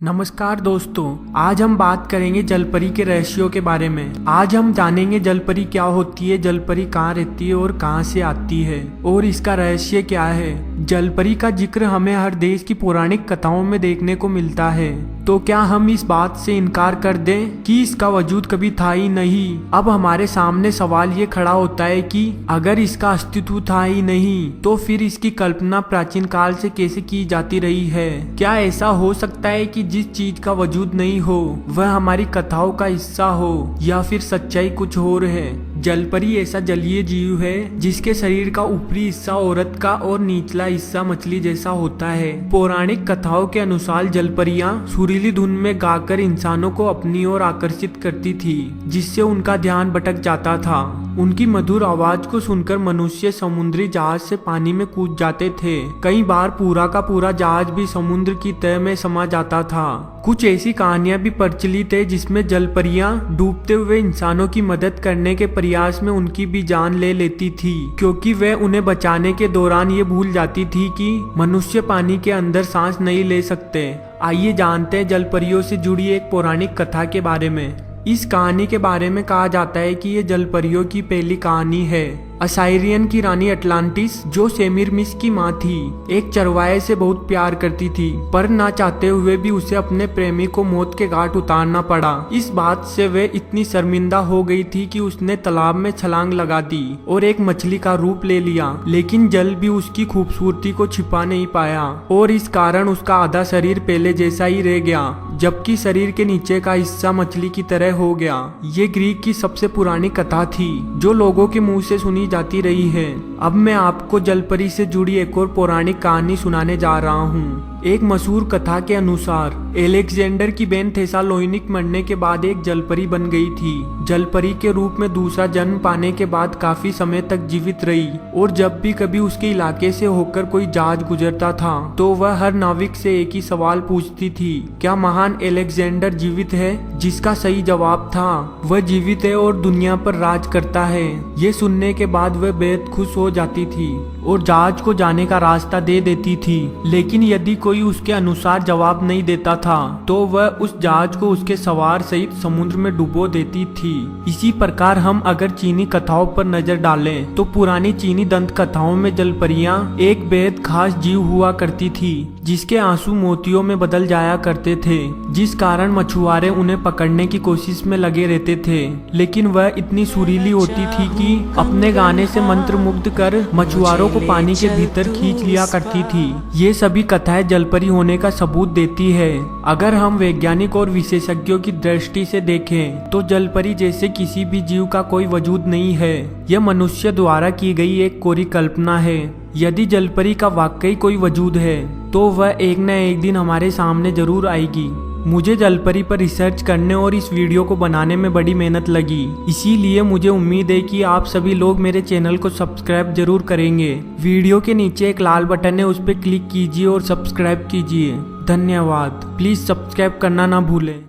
नमस्कार दोस्तों, आज हम बात करेंगे जलपरी के रहस्यों के बारे में। आज हम जानेंगे जलपरी क्या होती है, जलपरी कहाँ रहती है और कहाँ से आती है और इसका रहस्य क्या है। जलपरी का जिक्र हमें हर देश की पौराणिक कथाओं में देखने को मिलता है, तो क्या हम इस बात से इनकार कर दें कि इसका वजूद कभी था ही नहीं। अब हमारे सामने सवाल ये खड़ा होता है कि अगर इसका अस्तित्व था ही नहीं तो फिर इसकी कल्पना प्राचीन काल से कैसे की जाती रही है। क्या ऐसा हो सकता है कि जिस चीज का वजूद नहीं हो वह हमारी कथाओं का हिस्सा हो, या फिर सच्चाई कुछ और है। जलपरी ऐसा जलीय जीव है जिसके शरीर का ऊपरी हिस्सा औरत का और निचला हिस्सा मछली जैसा होता है। पौराणिक कथाओं के अनुसार जलपरियां सुरीली धुन में गाकर इंसानों को अपनी ओर आकर्षित करती थी, जिससे उनका ध्यान भटक जाता था। उनकी मधुर आवाज को सुनकर मनुष्य समुद्री जहाज से पानी में कूद जाते थे। कई बार पूरा का पूरा जहाज भी समुद्र की तह में समा जाता था। कुछ ऐसी कहानियां भी प्रचलित है जिसमें जलपरियां डूबते हुए इंसानों की मदद करने के प्रयास में उनकी भी जान ले लेती थी, क्योंकि वह उन्हें बचाने के दौरान ये भूल जाती थी कि मनुष्य पानी के अंदर सांस नहीं ले सकते। आइए जानते हैं जलपरियों से जुड़ी एक पौराणिक कथा के बारे में। इस कहानी के बारे में कहा जाता है कि ये जलपरियों की पहली कहानी है। असाइरियन की रानी अटलांटिस, जो सेमिरमिस की माँ थी, एक चरवाहे से बहुत प्यार करती थी, पर ना चाहते हुए भी उसे अपने प्रेमी को मौत के घाट उतारना पड़ा। इस बात से वह इतनी शर्मिंदा हो गई थी कि उसने तालाब में छलांग लगा दी और एक मछली का रूप ले लिया। लेकिन जल भी उसकी खूबसूरती को छिपा नहीं पाया और इस कारण उसका आधा शरीर पहले जैसा ही रह गया, जबकि शरीर के नीचे का हिस्सा मछली की तरह हो गया। ये ग्रीक की सबसे पुरानी कथा थी जो लोगों के मुंह से सुनी जाती रही है। अब मैं आपको जलपरी से जुड़ी एक और पौराणिक कहानी सुनाने जा रहा हूँ। एक मशहूर कथा के अनुसार एलेक्जेंडर की बहन थेसालोनिक मरने के बाद एक जलपरी बन गई थी। जलपरी के रूप में दूसरा जन्म पाने के बाद काफी समय तक जीवित रही और जब भी कभी उसके इलाके से होकर कोई जहाज गुजरता था तो वह हर नाविक से एक ही सवाल पूछती थी, क्या महान एलेक्जेंडर जीवित है? जिसका सही जवाब था, वह जीवित है और दुनिया पर राज करता है। ये सुनने के बाद वह बेहद खुश हो जाती थी और जहाज को जाने का रास्ता दे देती थी। लेकिन यदि कोई उसके अनुसार जवाब नहीं देता था तो वह उस जहाज को उसके सवार सहित समुद्र में डुबो देती थी। इसी प्रकार हम अगर चीनी कथाओं पर नजर डालें तो पुरानी चीनी दंत कथाओं में जलपरियां एक बेहद खास जीव हुआ करती थी, जिसके आंसू मोतियों में बदल जाया करते थे, जिस कारण मछुआरे उन्हें पकड़ने की कोशिश में लगे रहते थे। लेकिन वह इतनी सुरीली होती थी कि अपने गाने से मंत्रमुग्ध कर मछुआरों को पानी के भीतर खींच लिया करती थी। ये सभी कथाएं जलपरी होने का सबूत देती है। अगर हम वैज्ञानिक और विशेषज्ञों की दृष्टि से देखें तो जलपरी जैसे किसी भी जीव का कोई वजूद नहीं है। यह मनुष्य द्वारा की गई एक कोरी कल्पना है। यदि जलपरी का वाकई कोई वजूद है तो वह एक न एक दिन हमारे सामने जरूर आएगी। मुझे जलपरी पर रिसर्च करने और इस वीडियो को बनाने में बड़ी मेहनत लगी, इसीलिए मुझे उम्मीद है कि आप सभी लोग मेरे चैनल को सब्सक्राइब जरूर करेंगे। वीडियो के नीचे एक लाल बटन है, उस पर क्लिक कीजिए और सब्सक्राइब कीजिए। धन्यवाद। प्लीज सब्सक्राइब करना ना भूलें।